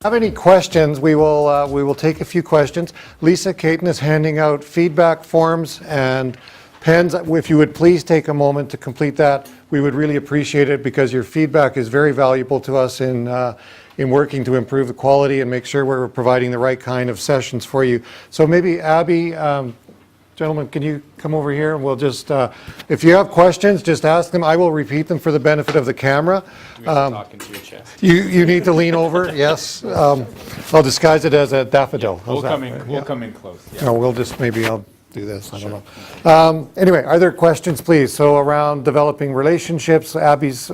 Have any questions? We will take a few questions. Lisa Caton is handing out feedback forms and pens. If you would please take a moment to complete that, we would really appreciate it, because your feedback is very valuable to us in working to improve the quality and make sure we're providing the right kind of sessions for you. So maybe Abby, gentlemen, can you come over here, and we'll just, if you have questions, just ask them. I will repeat them for the benefit of the camera. Talk into your chest. You need to lean over, yes. I'll disguise it as a daffodil. We'll come in close. Yeah. No, we'll just, maybe I'll do this, I don't know. Anyway, are there questions, please? So around developing relationships, Abby's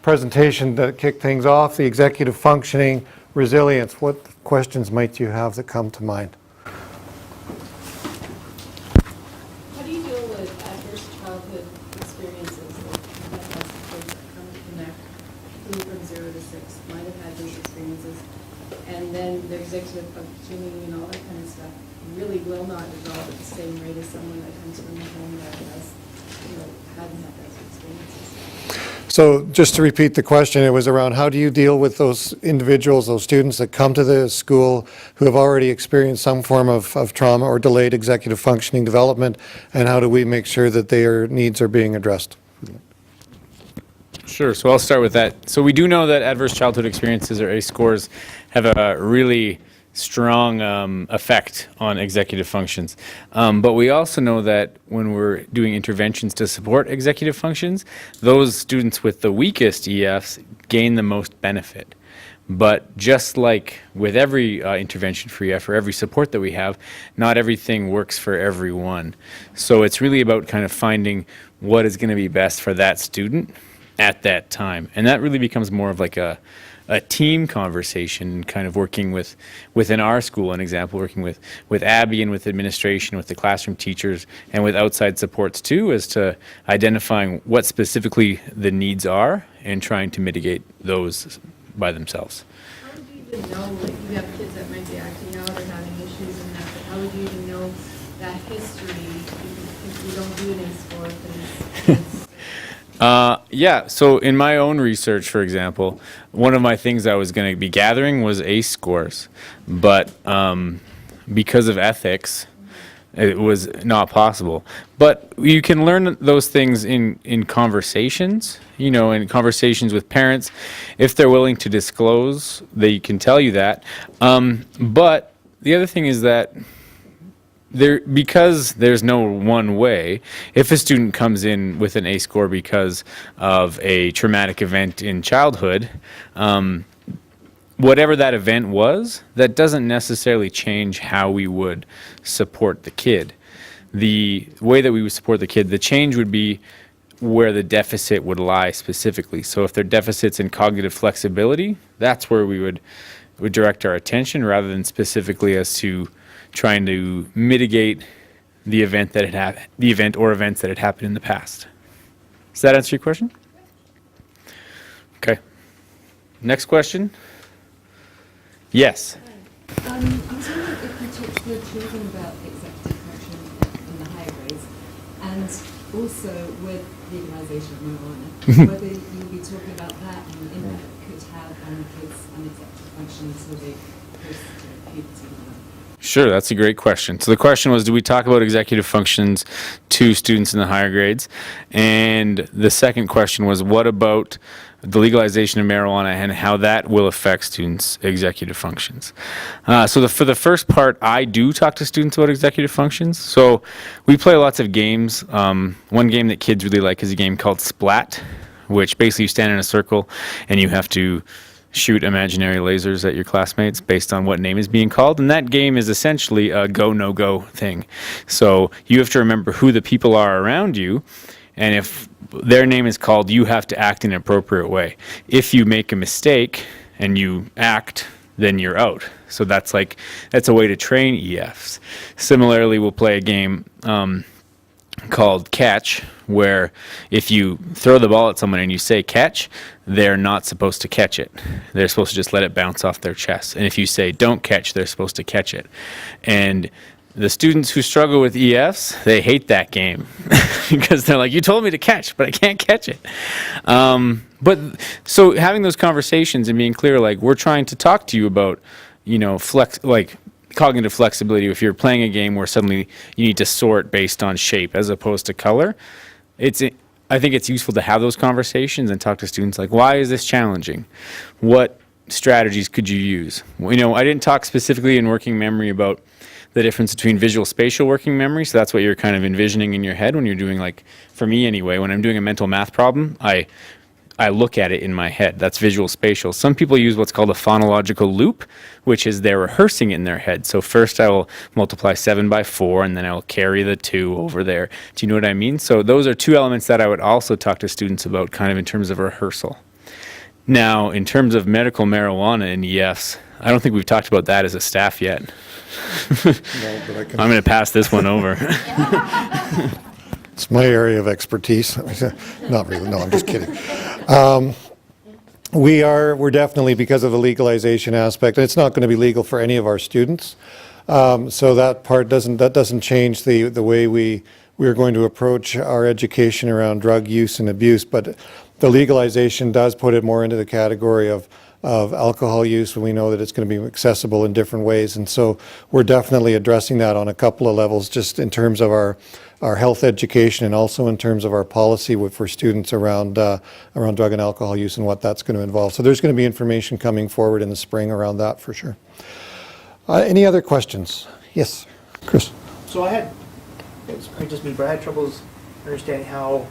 presentation that kicked things off, the executive functioning, resilience, what questions might you have that come to mind? How do you deal with adverse childhood experiences? Like kids that come from there, who from 0 to 6 might have had those experiences, and then their executive functioning and all that kind of stuff really will not develop at the same rate as someone that comes from a home that has, hadn't had those experiences. So just to repeat the question, it was around how do you deal with those individuals, those students that come to the school who have already experienced some form of trauma or delayed executive functioning development, and how do we make sure that their needs are being addressed? Sure, so I'll start with that. So we do know that adverse childhood experiences, or ACE scores, have a really strong effect on executive functions. But we also know that when we're doing interventions to support executive functions, those students with the weakest EFs gain the most benefit. But just like with every intervention for EF or every support that we have, not everything works for everyone. So it's really about kind of finding what is going to be best for that student at that time. And that really becomes more of like a team conversation, kind of working within our school, an example, working with Abby and with administration, with the classroom teachers, and with outside supports too, as to identifying what specifically the needs are and trying to mitigate those by themselves. How would you even know, like you have kids that might be acting out or having issues and that, but how would you even know that history if you don't do an ACE score for these? Yeah, so in my own research, for example, one of my things I was going to be gathering was ACE scores, but because of ethics, it was not possible. But you can learn those things in conversations, in conversations with parents. If they're willing to disclose, they can tell you that. But the other thing is that because there's no one way, if a student comes in with an ACE score because of a traumatic event in childhood, whatever that event was, that doesn't necessarily change how we would support the kid. The way that we would support the kid, the change would be where the deficit would lie specifically. So if there are deficits in cognitive flexibility, that's where we would direct our attention, rather than specifically as to trying to mitigate the event that the event or events that had happened in the past. Does that answer your question? Okay. Next question. Yes. I was wondering if you talk to your children about executive function in the higher grades, and also with legalization of marijuana, whether you'll be talking about that and the impact it could have on kids and executive function until they post puberty. Sure, that's a great question. So the question was, do we talk about executive functions to students in the higher grades? And the second question was, what about the legalization of marijuana and how that will affect students' executive functions? For the first part, I do talk to students about executive functions. So we play lots of games. One game that kids really like is a game called Splat, which basically you stand in a circle and you have to shoot imaginary lasers at your classmates based on what name is being called. And that game is essentially a go, no go thing. So you have to remember who the people are around you, and if their name is called, you have to act in an appropriate way. If you make a mistake and you act, then you're out. So that's a way to train EFs. Similarly, we'll play a game called Catch, where if you throw the ball at someone and you say catch, they're not supposed to catch it. They're supposed to just let it bounce off their chest. And if you say don't catch, they're supposed to catch it. And The students who struggle with EFs, they hate that game because they're like, you told me to catch, but I can't catch it. But so having those conversations and being clear, like we're trying to talk to you about, like cognitive flexibility. If you're playing a game where suddenly you need to sort based on shape as opposed to color, I think it's useful to have those conversations and talk to students like, why is this challenging? What strategies could you use? I didn't talk specifically in working memory about the difference between visual spatial working memory. So that's what you're kind of envisioning in your head when you're doing, like, for me anyway, when I'm doing a mental math problem, I look at it in my head. That's visual spatial. Some people use what's called a phonological loop, which is they're rehearsing it in their head. So first I will multiply 7 by 4, and then I will carry the 2 over there. Do you know what I mean? So those are two elements that I would also talk to students about kind of in terms of rehearsal. Now, in terms of medical marijuana and EFs, I don't think we've talked about that as a staff yet. No, but I'm going to pass this one over. It's my area of expertise. Not really. No, I'm just kidding. We're definitely, because of the legalization aspect, and it's not going to be legal for any of our students. So that part doesn't change the way we're going to approach our education around drug use and abuse. But the legalization does put it more into the category of alcohol use, and we know that it's going to be accessible in different ways. And so we're definitely addressing that on a couple of levels, just in terms of our health education and also in terms of our policy for students around drug and alcohol use and what that's going to involve. So there's going to be information coming forward in the spring around that for sure. Any other questions? Yes, Chris. So it's probably just me, but I had troubles understanding how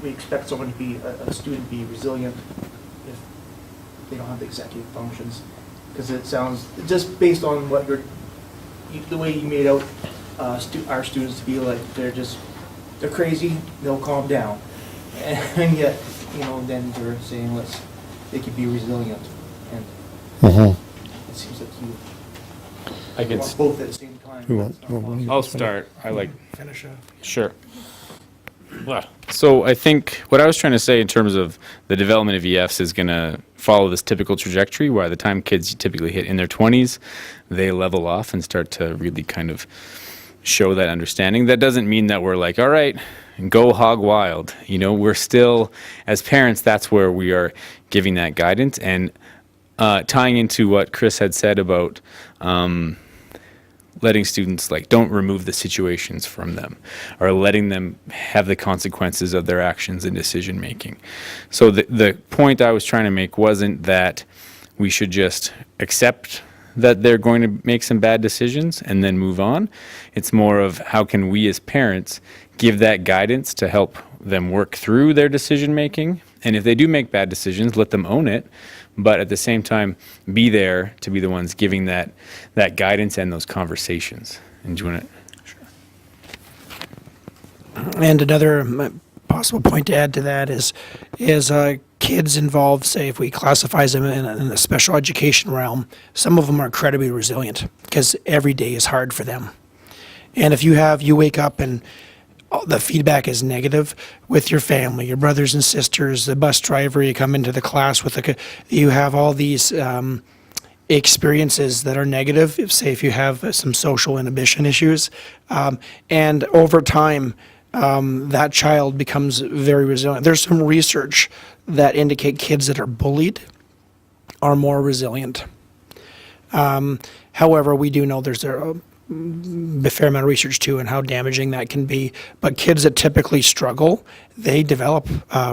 we expect someone to be, a student to be resilient if they don't have the executive functions. Because it sounds, just based on what the way you made out our students to be, like they're crazy, they'll calm down. And yet, then you're saying they could be resilient. And it seems like you want both at the same time. I'll start. Finish up. Sure. So I think what I was trying to say in terms of the development of EFs is going to follow this typical trajectory where by the time kids typically hit in their 20s, they level off and start to really kind of show that understanding. That doesn't mean that we're like, all right, go hog wild. We're still, as parents, that's where we are giving that guidance and tying into what Chris had said about letting students, don't remove the situations from them or letting them have the consequences of their actions and decision making. So the point I was trying to make wasn't that we should just accept that they're going to make some bad decisions and then move on. It's more of how can we as parents give that guidance to help them work through their decision making. And if they do make bad decisions, let them own it. But at the same time, be there to be the ones giving that guidance and those conversations. And do you want to? Sure. And another possible point to add to that is kids involved, say if we classify them in the special education realm, some of them are incredibly resilient because every day is hard for them. And if you wake up and the feedback is negative with your family, your brothers and sisters, the bus driver, you come into the class with you have all these experiences that are negative, if you have some social inhibition issues, and over time, that child becomes very resilient. There's some research that indicate kids that are bullied are more resilient. However, we do know there's a fair amount of research too and how damaging that can be. But kids that typically struggle, they develop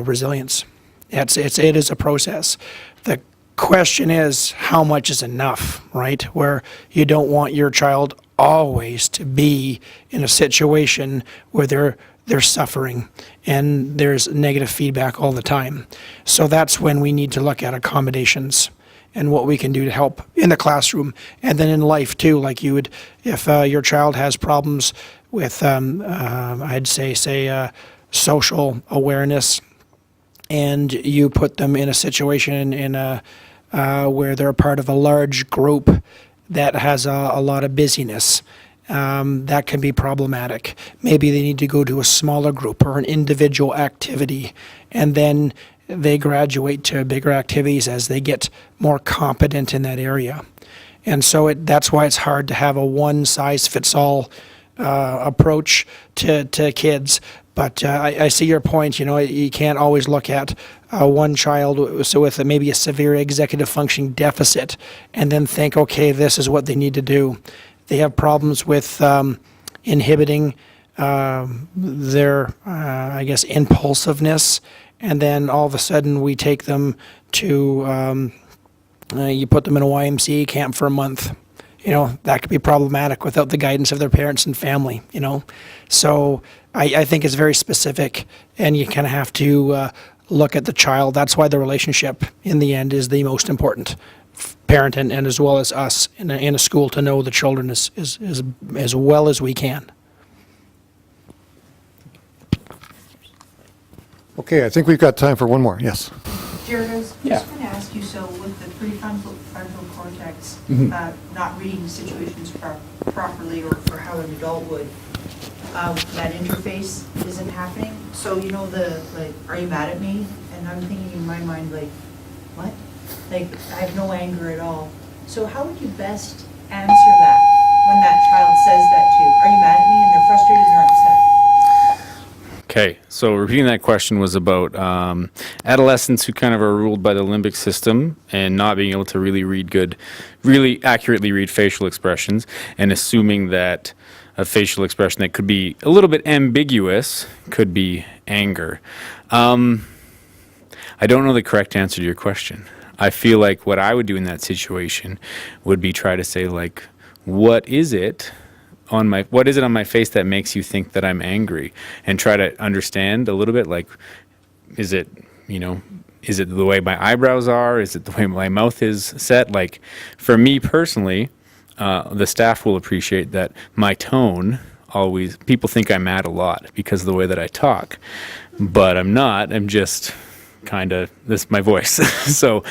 resilience. It is a process. The question is how much is enough, right? Where you don't want your child always to be in a situation where they're suffering and there's negative feedback all the time. So that's when we need to look at accommodations and what we can do to help in the classroom and then in life too. Like you would, if your child has problems with, I'd say social awareness, and you put them in a situation where they're a part of a large group that has a lot of busyness, that can be problematic. Maybe they need to go to a smaller group or an individual activity, and then they graduate to bigger activities as they get more competent in that area. And so that's why it's hard to have a one-size-fits-all approach to kids. But I see your point. You can't always look at one child with maybe a severe executive functioning deficit and then think, okay, this is what they need to do. They have problems with inhibiting their, impulsiveness, and then all of a sudden we take them to, you put them in a YMCA camp for a month. That could be problematic without the guidance of their parents and family, So I think it's very specific, and you kind of have to look at the child. That's why the relationship in the end is the most important. Parent and as well as us in a school to know the children as well as we can. Okay, I think we've got time for one more. Yes. Jared, I was Yeah. just going to ask you, so with the prefrontal cortex not reading situations properly or for how an adult would, that interface isn't happening. So, are you mad at me? And I'm thinking in my mind, what? I have no anger at all. So how would you best answer that when that child says that to you? Are you mad at me? And they're frustrated and they're upset. Okay, so repeating that question was about adolescents who kind of are ruled by the limbic system and not being able to really accurately read facial expressions, and assuming that a facial expression that could be a little bit ambiguous could be anger. I don't know the correct answer to your question. I feel like what I would do in that situation would be try to say, what is it on my face that makes you think that I'm angry, and try to understand a little bit, is it the way my eyebrows are? Is it the way my mouth is set? For me personally, the staff will appreciate that my tone always, people think I'm mad a lot because of the way that I talk, but I'm not. I'm just this is my voice. So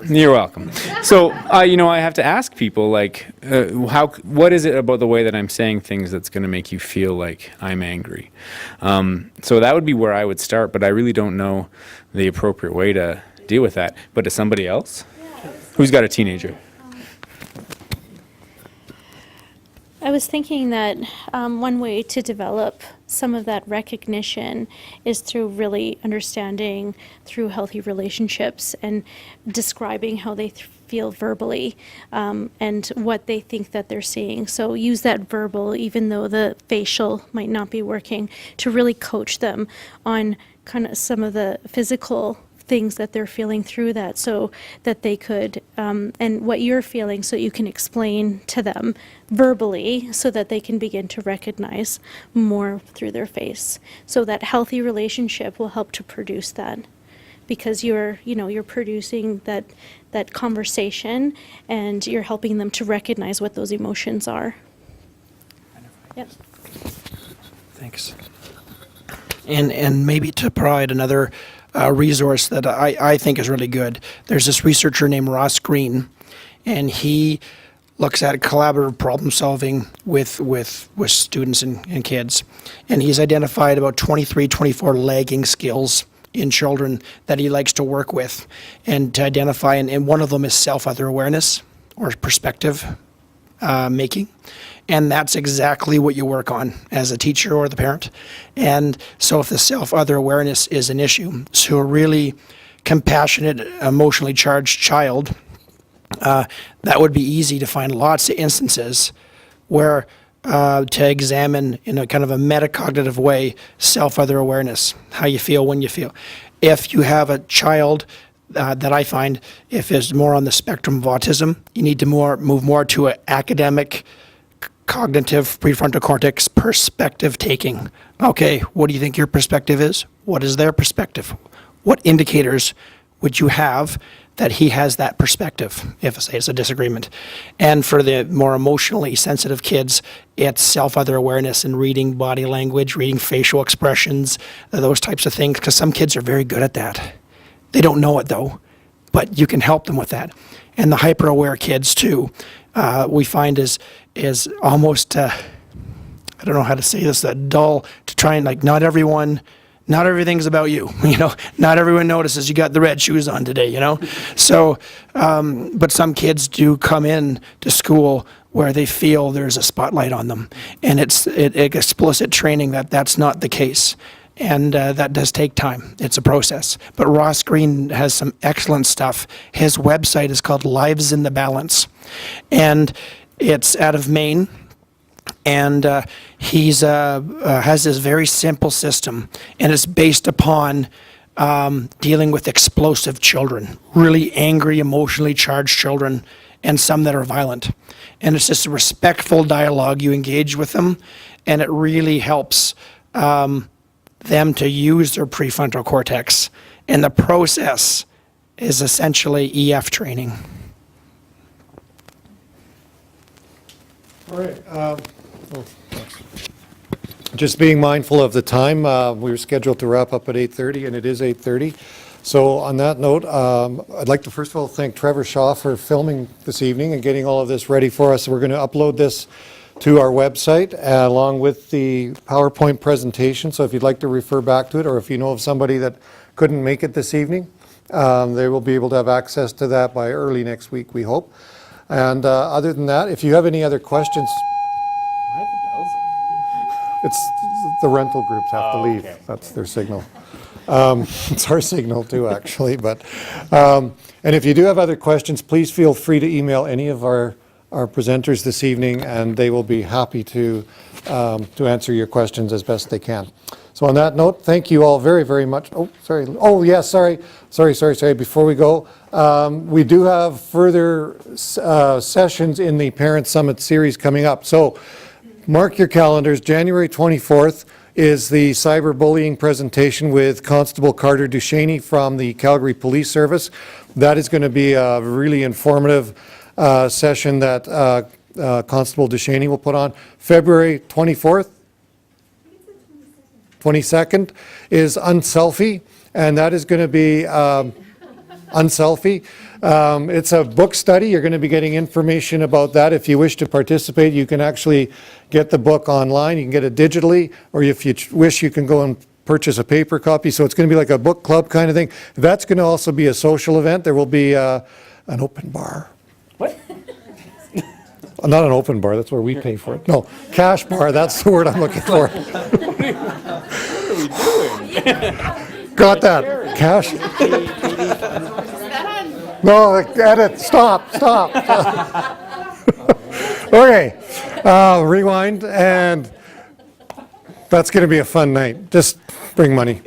you're welcome. So I have to ask people what is it about the way that I'm saying things that's going to make you feel like I'm angry? So that would be where I would start, but I really don't know the appropriate way to deal with that. But to somebody else who's got a teenager. I was thinking that one way to develop some of that recognition is through really understanding through healthy relationships and describing how they feel verbally and what they think that they're seeing. So use that verbal, even though the facial might not be working, to really coach them on kind of some of the physical things that they're feeling through that, so that they could, and what you're feeling, so you can explain to them verbally so that they can begin to recognize more through their face. So that healthy relationship will help to produce that, because you're producing that conversation, and you're helping them to recognize what those emotions are. Yep. Thanks. And maybe to provide another resource that I think is really good. There's this researcher named Ross Green, and he looks at collaborative problem solving with students and kids. And he's identified about 24 lagging skills in children that he likes to work with and to identify, and one of them is self-other awareness or perspective making. And that's exactly what you work on as a teacher or the parent. And so if the self-other awareness is an issue, so a really compassionate, emotionally charged child, that would be easy to find lots of instances where to examine in a kind of a metacognitive way self-other awareness, how you feel when you feel. If you have a child that I find, if it's more on the spectrum of autism, you need to move more to an academic, cognitive prefrontal cortex perspective taking. Okay, what do you think your perspective is? What is their perspective? What indicators would you have that he has that perspective, if say it's a disagreement? And for the more emotionally sensitive kids, it's self-other awareness and reading body language, reading facial expressions, those types of things, because some kids are very good at that. They don't know it though, but you can help them with that. And the hyper-aware kids too, we find is almost, I don't know how to say this, dull to try and not everyone not everything's about you. Not everyone notices you got the red shoes on today. So, but some kids do come in to school where they feel there's a spotlight on them, and it's explicit training that that's not the case. And that does take time. It's a process. But Ross Green has some excellent stuff. His website is called Lives in the Balance. And it's out of Maine. And he's has this very simple system. And it's based upon dealing with explosive children, really angry, emotionally charged children, and some that are violent. And it's just a respectful dialogue. You engage with them, and it really helps them to use their prefrontal cortex. And the process is essentially EF training. All right. Just being mindful of the time, we were scheduled to wrap up at 8:30, and it is 8:30. So on that note, I'd like to first of all thank Trevor Shaw for filming this evening and getting all of this ready for us. We're going to upload this to our website along with the PowerPoint presentation. So if you'd like to refer back to it, or if you know of somebody that couldn't make it this evening, they will be able to have access to that by early next week, we hope. And other than that, if you have any other questions, it's the rental groups have to leave. Okay. That's their signal. It's our signal too, actually. But and if you do have other questions, please feel free to email any of our presenters this evening, and they will be happy to answer your questions as best they can. So on that note, thank you all very, very much. Oh, sorry. Oh, yes, sorry. Before we go, we do have further sessions in the Parent Summit series coming up. So mark your calendars. January 24th is the cyberbullying presentation with Constable Carter Ducheney from the Calgary Police Service. That is going to be a really informative session that Constable Ducheney will put on. February 24th, 22nd is Unselfie, and that is going to be Unselfie. It's a book study. You're going to be getting information about that. If you wish to participate, you can actually get the book online. You can get it digitally, or if you wish, you can go and purchase a paper copy. So it's going to be like a book club kind of thing. That's going to also be a social event. There will be an open bar. What? Not an open bar, that's where we pay for it. No, cash bar, that's the word I'm looking for. What are we doing? Got that? Cash? No, edit, stop. Okay, rewind, and that's going to be a fun night. Just bring money.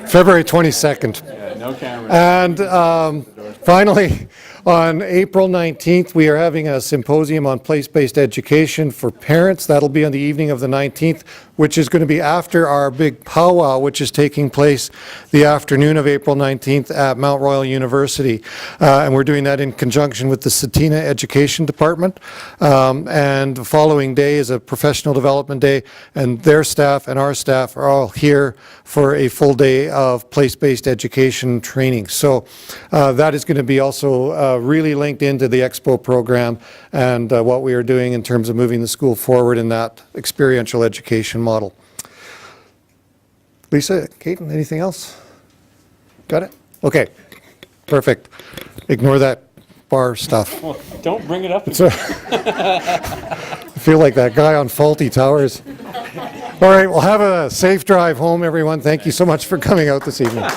February 22nd. Yeah, no camera. And finally, on April 19th, we are having a symposium on place-based education for parents. That'll be on the evening of the 19th, which is going to be after our big powwow, which is taking place the afternoon of April 19th at Mount Royal University. And we're doing that in conjunction with the Satina Education Department. And the following day is a professional development day, and their staff and our staff are all here for a full day of place-based education training. So that is going to be also really linked into the Expo program and what we are doing in terms of moving the school forward in that experiential education model. Lisa, Caden, anything else? Got it? Okay, perfect. Ignore that bar stuff. Well, don't bring it up. I feel like that guy on Faulty Towers. All right, well, have a safe drive home, everyone. Thank you so much for coming out this evening.